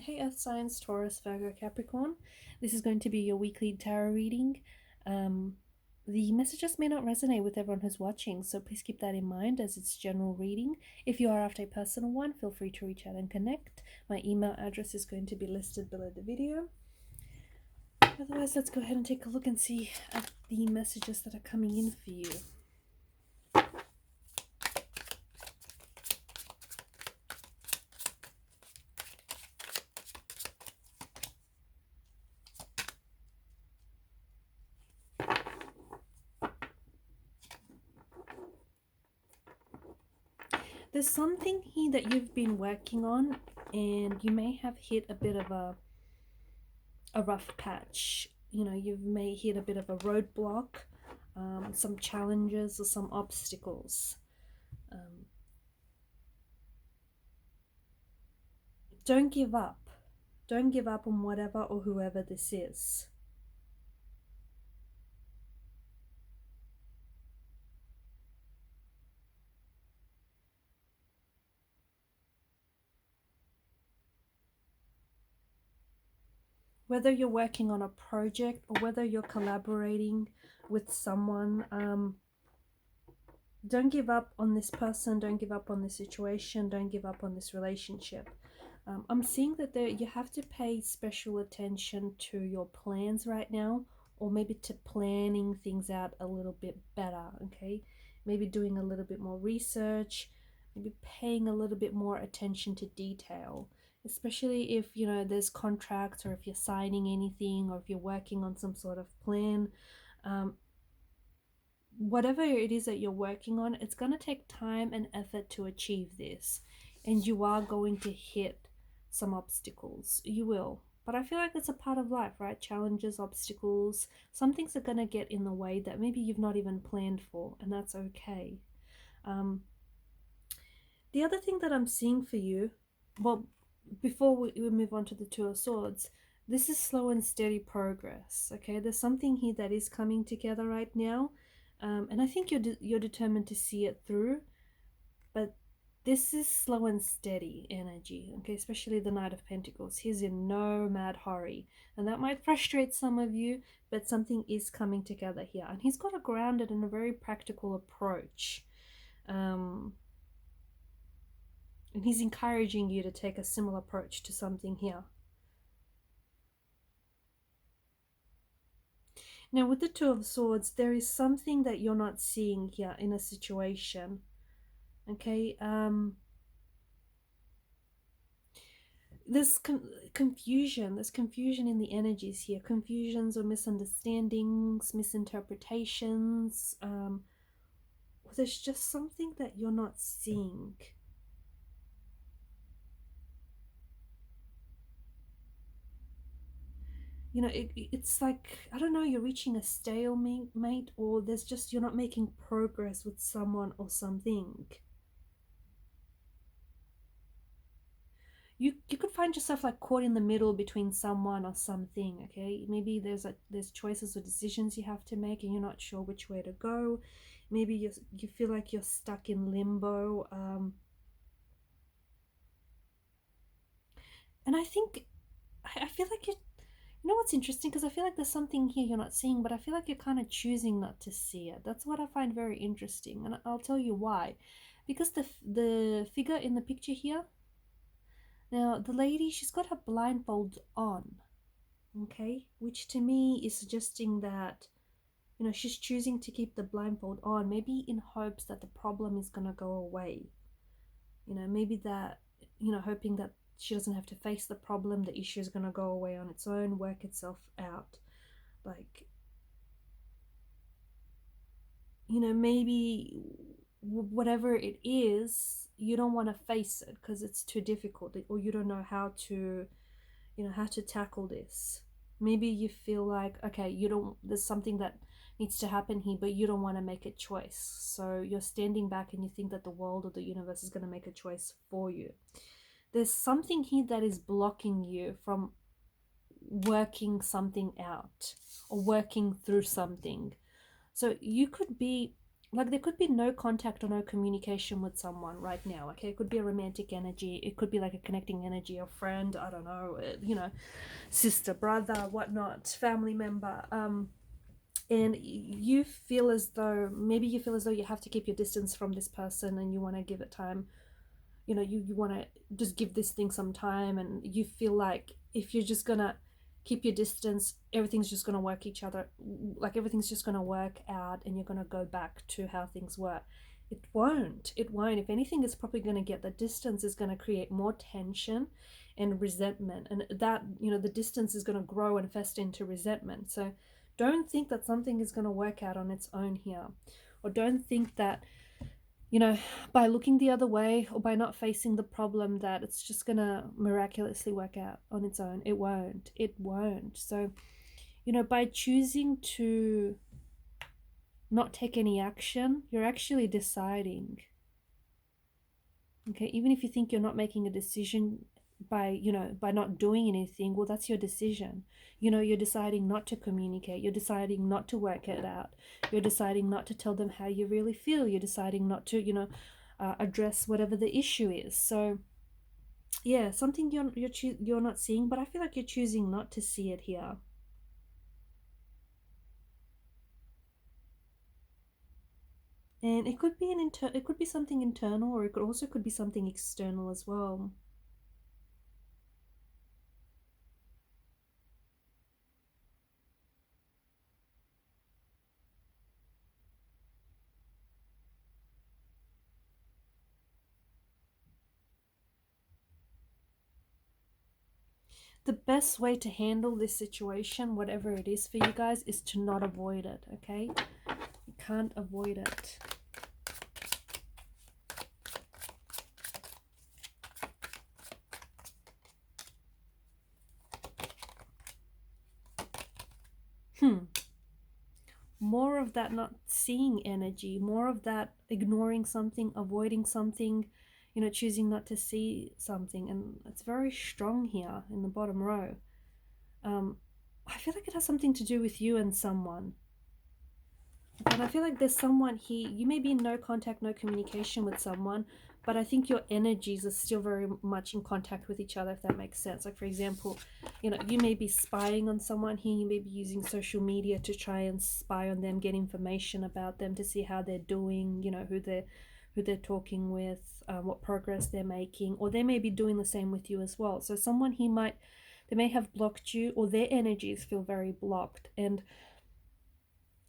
Hey Earth Signs, Taurus, Virgo, Capricorn. This is going to be your weekly tarot reading. The messages may not resonate with everyone who's watching, so please keep that in mind as it's general reading. If you are after a personal one, feel free to reach out and connect. My email address is going to be listed below the video. Otherwise, let's go ahead and take a look and see at the messages that are coming in for you. There's something here that you've been working on, and you may have hit a bit of a rough patch. You know, you may hit a bit of a roadblock, some challenges or some obstacles. Don't give up. Don't give up on whatever or whoever this is. Whether you're working on a project or whether you're collaborating with someone, don't give up on this person, don't give up on this situation, don't give up on this relationship. I'm seeing that you have to pay special attention to your plans right now, or maybe to planning things out a little bit better, okay? Maybe doing a little bit more research, maybe paying a little bit more attention to detail, especially if, you know, there's contracts or if you're signing anything or if you're working on some sort of plan. Whatever it is that you're working on, it's going to take time and effort to achieve this, and you are going to hit some obstacles. You will, but I feel like it's a part of life, right? Challenges, obstacles, some things are going to get in the way that maybe you've not even planned for, and that's okay. The other thing that I'm seeing for you, well, before we move on to the Two of Swords, this is slow and steady progress, okay? There's something here that is coming together right now, and I think you're determined to see it through, but this is slow and steady energy, okay? Especially the Knight of Pentacles. He's in no mad hurry, and that might frustrate some of you, but something is coming together here, and he's got a grounded and a very practical approach. And he's encouraging you to take a similar approach to something here. Now, with the Two of Swords, there is something that you're not seeing here in a situation. Okay, there's confusion. There's confusion in the energies here. Confusions or misunderstandings, misinterpretations. There's just something that you're not seeing. You know, it's like, I don't know, you're reaching a stalemate, or there's just, you're not making progress with someone or something. You could find yourself like caught in the middle between someone or something, okay? Maybe there's choices or decisions you have to make and you're not sure which way to go. Maybe you feel like you're stuck in limbo. And I think, I feel like you know what's interesting? Because I feel like there's something here you're not seeing, but I feel like you're kind of choosing not to see it. That's what I find very interesting, and I'll tell you why. Because the figure in the picture here, now the lady, she's got her blindfold on, okay? Which to me is suggesting that, you know, she's choosing to keep the blindfold on, maybe in hopes that the problem is going to go away. You know, maybe that, you know, hoping that she doesn't have to face the problem, the issue is going to go away on its own, work itself out. Like, you know, maybe whatever it is, you don't want to face it because it's too difficult, or you don't know how to, you know, how to tackle this. Maybe you feel like, okay, there's something that needs to happen here, but you don't want to make a choice. So you're standing back and you think that the world or the universe is going to make a choice for you. There's something here that is blocking you from working something out or working through something. So you could be like there could be no contact or no communication with someone right now. Okay, it could be a romantic energy, it could be like a connecting energy, a friend, I don't know, you know, sister, brother, whatnot, family member. And you feel as though, maybe you feel as though you have to keep your distance from this person, and you want to give it time. You know, you want to just give this thing some time, and you feel like if you're just gonna keep your distance, everything's just gonna work each other, like everything's just gonna work out, and you're gonna go back to how things were. It won't. If anything, it's probably going to get, the distance is going to create more tension and resentment, and that, you know, the distance is going to grow and fester into resentment. So don't think that something is going to work out on its own here, or don't think that, you know, by looking the other way or by not facing the problem, that it's just going to miraculously work out on its own. It won't. So, you know, by choosing to not take any action, you're actually deciding. Okay, even if you think you're not making a decision by, you know, by not doing anything, well, that's your decision. You know, you're deciding not to communicate, you're deciding not to work it out, you're deciding not to tell them how you really feel, you're deciding not to, you know, address whatever the issue is. So yeah, something you're not seeing, but I feel like you're choosing not to see it here. And it could be it could be something internal, or it could be something external as well. The best way to handle this situation, whatever it is for you guys, is to not avoid it, okay? You can't avoid it. More of that not seeing energy, more of that ignoring something, avoiding something, you know, choosing not to see something. And it's very strong here in the bottom row. I feel like it has something to do with you and someone. And I feel like there's someone here, you may be in no contact, no communication with someone, but I think your energies are still very much in contact with each other, if that makes sense. Like, for example, you know, you may be spying on someone here, you may be using social media to try and spy on them, get information about them, to see how they're doing, you know, who they're talking with, what progress they're making, or they may be doing the same with you as well. So someone here they may have blocked you, or their energies feel very blocked, and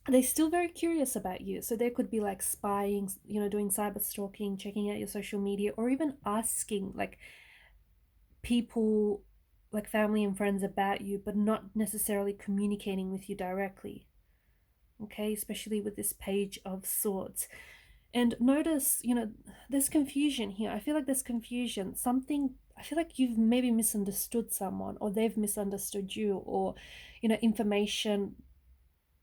they're still very curious about you. So there could be like spying, you know, doing cyber stalking, checking out your social media, or even asking like people, like family and friends, about you, but not necessarily communicating with you directly. Okay, especially with this Page of Swords. And notice, you know, there's confusion here. I feel like there's confusion. I feel like you've maybe misunderstood someone, or they've misunderstood you, or, you know, information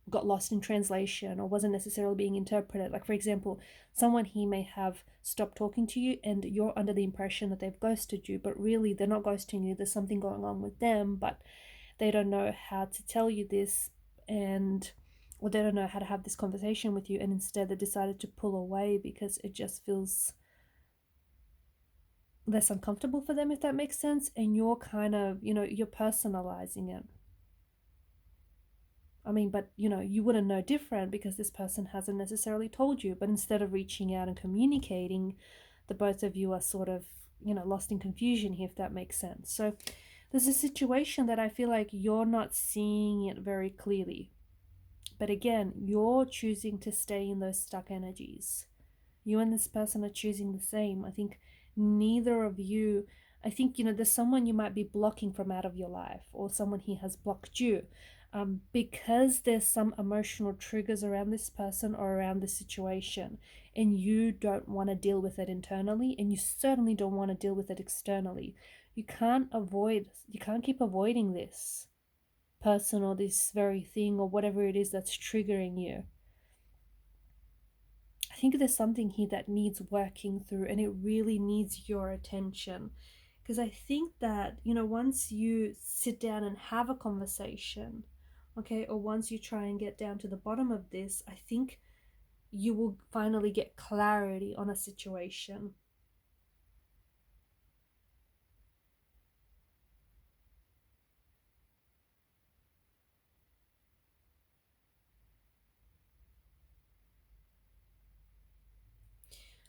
got lost in translation or wasn't necessarily being interpreted. Like, for example, someone here may have stopped talking to you, and you're under the impression that they've ghosted you, but really they're not ghosting you. There's something going on with them, but they don't know how to tell you this, and or they don't know how to have this conversation with you, and instead they decided to pull away because it just feels less uncomfortable for them, if that makes sense. And you're kind of, you know, you're personalizing it. I mean, but you know, you wouldn't know different because this person hasn't necessarily told you. But instead of reaching out and communicating, the both of you are sort of, you know, lost in confusion here, if that makes sense. So there's a situation that I feel like you're not seeing it very clearly. But again, you're choosing to stay in those stuck energies. You and this person are choosing the same. I think neither of you, I think, you know, there's someone you might be blocking from out of your life, or someone he has blocked you, because there's some emotional triggers around this person or around the situation, and you don't want to deal with it internally, and you certainly don't want to deal with it externally. You can't keep avoiding this person or this very thing or whatever it is that's triggering you. I think there's something here that needs working through, and it really needs your attention. Because I think that, you know, once you sit down and have a conversation, okay, or once you try and get down to the bottom of this, I think you will finally get clarity on a situation.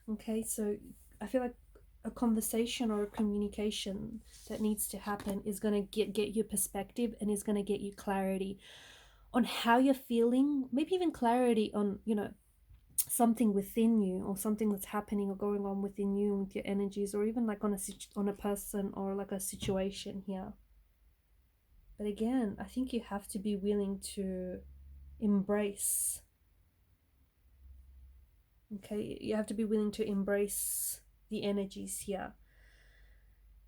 Okay, so I feel like a conversation or a communication that needs to happen is going to get your perspective and is going to get you clarity on how you're feeling, maybe even clarity on, you know, something within you or something that's happening or going on within you with your energies, or even like on a person or like a situation here. But again, I think you have to be willing to embrace. Okay, you have to be willing to embrace the energies here.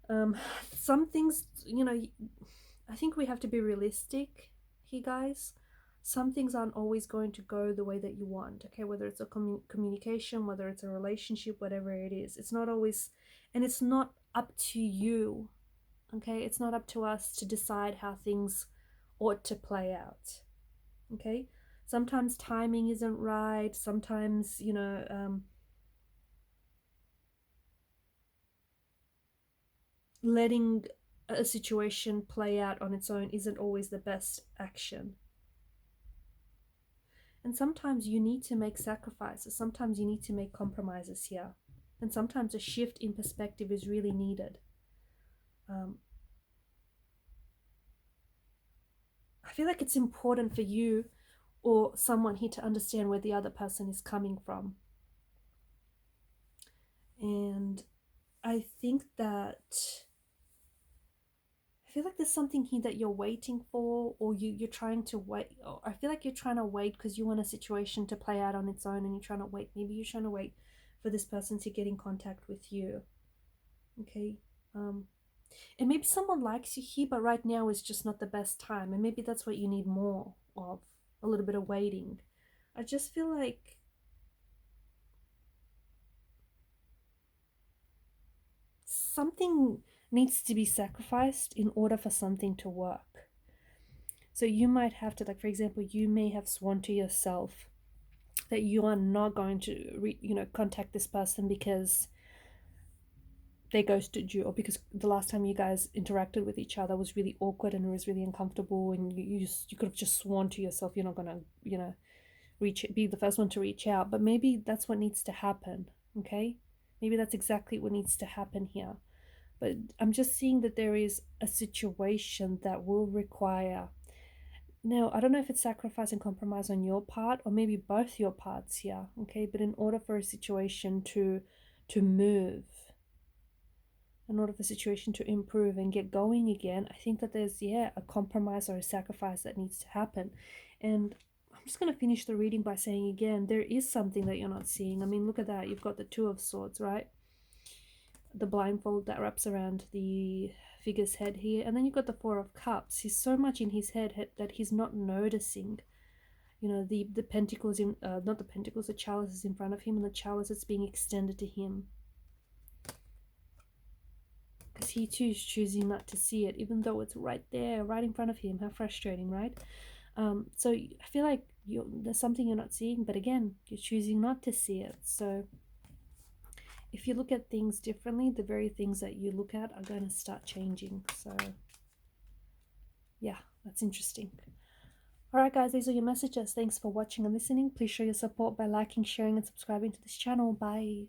Um, some things, you know, I think we have to be realistic here, guys. Some things aren't always going to go the way that you want, okay? Whether it's a communication, whether it's a relationship, whatever it is. It's not always, and it's not up to you, okay? It's not up to us to decide how things ought to play out, okay? Sometimes timing isn't right. Sometimes, you know, letting a situation play out on its own isn't always the best action. And sometimes you need to make sacrifices. Sometimes you need to make compromises here. And sometimes a shift in perspective is really needed. I feel like it's important for you or someone here to understand where the other person is coming from. And I think that I feel like there's something here that you're waiting for, or you're trying to wait. Or I feel like you're trying to wait because you want a situation to play out on its own, and you're trying to wait. Maybe you're trying to wait for this person to get in contact with you. Okay. And maybe someone likes you here, but right now is just not the best time, and maybe that's what you need more of, a little bit of waiting. I just feel like something needs to be sacrificed in order for something to work. So you might have to, like, for example, you may have sworn to yourself that you are not going to contact this person because they ghosted you, or because the last time you guys interacted with each other was really awkward and it was really uncomfortable, and you could have just sworn to yourself you're not going to, be the first one to reach out. But maybe that's what needs to happen. Okay, maybe that's exactly what needs to happen here. But I'm just seeing that there is a situation that will require, now I don't know if it's sacrifice and compromise on your part or maybe both your parts here. Okay, but in order for a situation to move, in order for the situation to improve and get going again, I think that there's, yeah, a compromise or a sacrifice that needs to happen. And I'm just going to finish the reading by saying again, there is something that you're not seeing. I mean, look at that. You've got the Two of Swords, right? The blindfold that wraps around the figure's head here. And then you've got the Four of Cups. He's so much in his head that he's not noticing, the pentacles, not the pentacles, the chalices in front of him, and the chalice that's being extended to him. Because he too is choosing not to see it, even though it's right there, right in front of him. How frustrating, right? So I feel like there's something you're not seeing, but again, you're choosing not to see it. So if you look at things differently, the very things that you look at are going to start changing. So yeah, that's interesting. Alright guys, these are your messages. Thanks for watching and listening. Please show your support by liking, sharing and subscribing to this channel. Bye.